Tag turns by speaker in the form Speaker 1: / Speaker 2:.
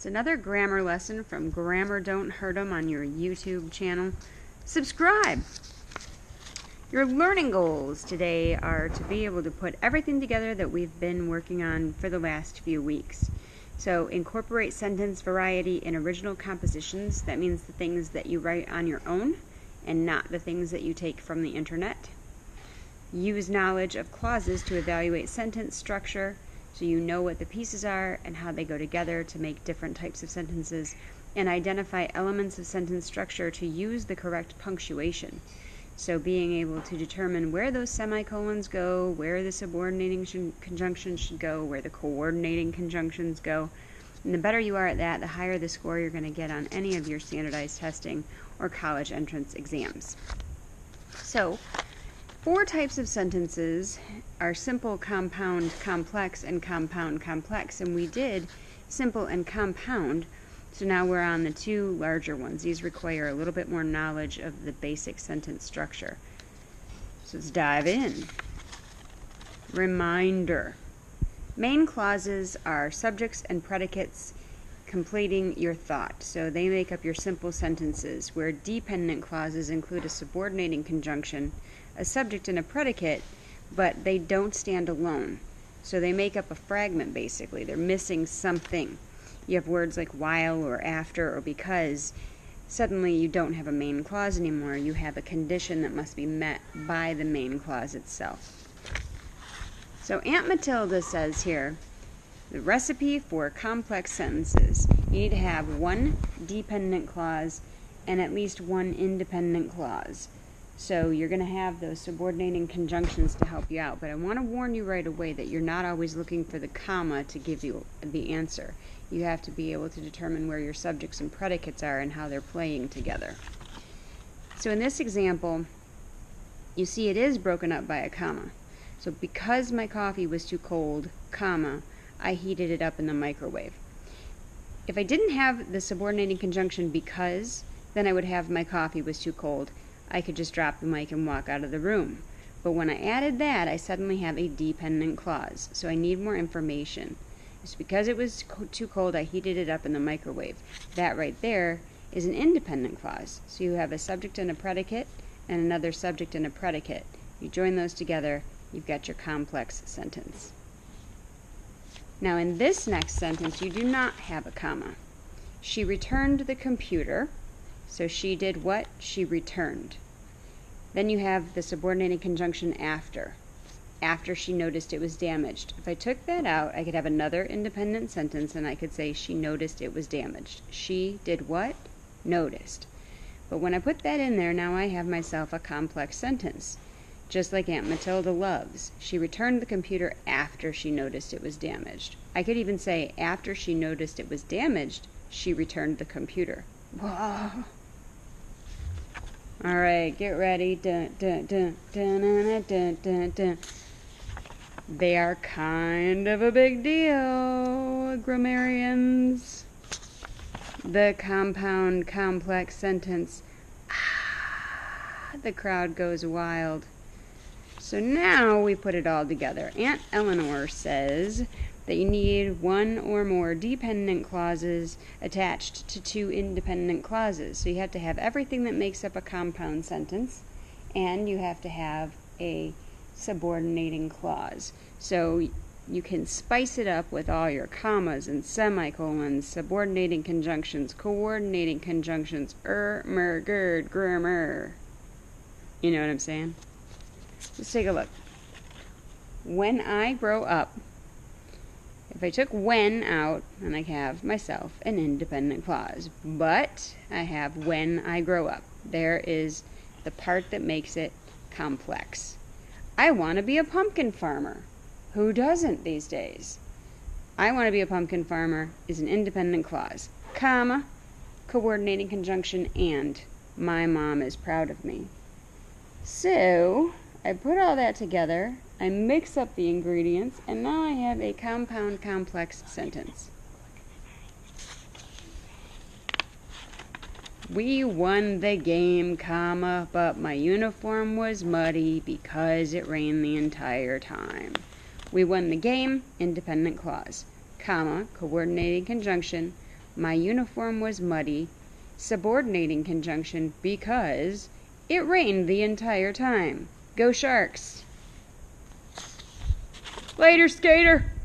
Speaker 1: It's another grammar lesson from Grammar Don't Hurt 'em on your YouTube channel. Subscribe! Your learning goals today are to be able to put everything together that we've been working on for the last few weeks. So incorporate sentence variety in original compositions. That means the things that you write on your own and not the things that you take from the internet. Use knowledge of clauses to evaluate sentence structure so you know what the pieces are and how they go together to make different types of sentences, and identify elements of sentence structure to use the correct punctuation. So being able to determine where those semicolons go, where the subordinating conjunctions should go, where the coordinating conjunctions go. And the better you are at that, the higher the score you're going to get on any of your standardized testing or college entrance exams. So, 4 types of sentences are simple, compound, complex, and compound, complex. And we did simple and compound, so now we're on the 2 larger ones. These require a little bit more knowledge of the basic sentence structure. So let's dive in. Reminder. Main clauses are subjects and predicates completing your thought. So they make up your simple sentences, where dependent clauses include a subordinating conjunction, a subject and a predicate, but they don't stand alone. So they make up a fragment, basically. They're missing something. You have words like while or after or because. Suddenly you don't have a main clause anymore. You have a condition that must be met by the main clause itself. So Aunt Matilda says here, the recipe for complex sentences. You need to have 1 dependent clause and at least 1 independent clause. So you're going to have those subordinating conjunctions to help you out. But I want to warn you right away that you're not always looking for the comma to give you the answer. You have to be able to determine where your subjects and predicates are and how they're playing together. So in this example, you see it is broken up by a comma. So because my coffee was too cold, comma, I heated it up in the microwave. If I didn't have the subordinating conjunction because, then I would have my coffee was too cold. I could just drop the mic and walk out of the room. But when I added that, I suddenly have a dependent clause. So I need more information. It's because it was too cold, I heated it up in the microwave. That right there is an independent clause. So you have a subject and a predicate and another subject and a predicate. You join those together, you've got your complex sentence. Now in this next sentence, you do not have a comma. She returned the computer. So she did what? She returned. Then you have the subordinating conjunction after. After she noticed it was damaged. If I took that out, I could have another independent sentence and I could say she noticed it was damaged. She did what? Noticed. But when I put that in there, now I have myself a complex sentence. Just like Aunt Matilda loves. She returned the computer after she noticed it was damaged. I could even say after she noticed it was damaged, she returned the computer. Whoa. All right, get ready. Dun, dun, dun, dun, dun, dun, dun, dun. They are kind of a big deal, grammarians. The compound complex sentence. The crowd goes wild. So now we put it all together. Aunt Eleanor says that you need 1 or more dependent clauses attached to 2 independent clauses. So you have to have everything that makes up a compound sentence, and you have to have a subordinating clause. So you can spice it up with all your commas and semicolons, subordinating conjunctions, coordinating conjunctions, mer, gerd, grammar. You know what I'm saying? Let's take a look. When I grow up, if I took when out, then I have myself an independent clause. But I have when I grow up. There is the part that makes it complex. I want to be a pumpkin farmer. Who doesn't these days? I want to be a pumpkin farmer is an independent clause. Comma, coordinating conjunction, and my mom is proud of me. So I put all that together, I mix up the ingredients, and now I have a compound complex sentence. We won the game, comma, but my uniform was muddy because it rained the entire time. We won the game, independent clause, comma, coordinating conjunction. My uniform was muddy. Subordinating conjunction because it rained the entire time. Go Sharks! Later, skater!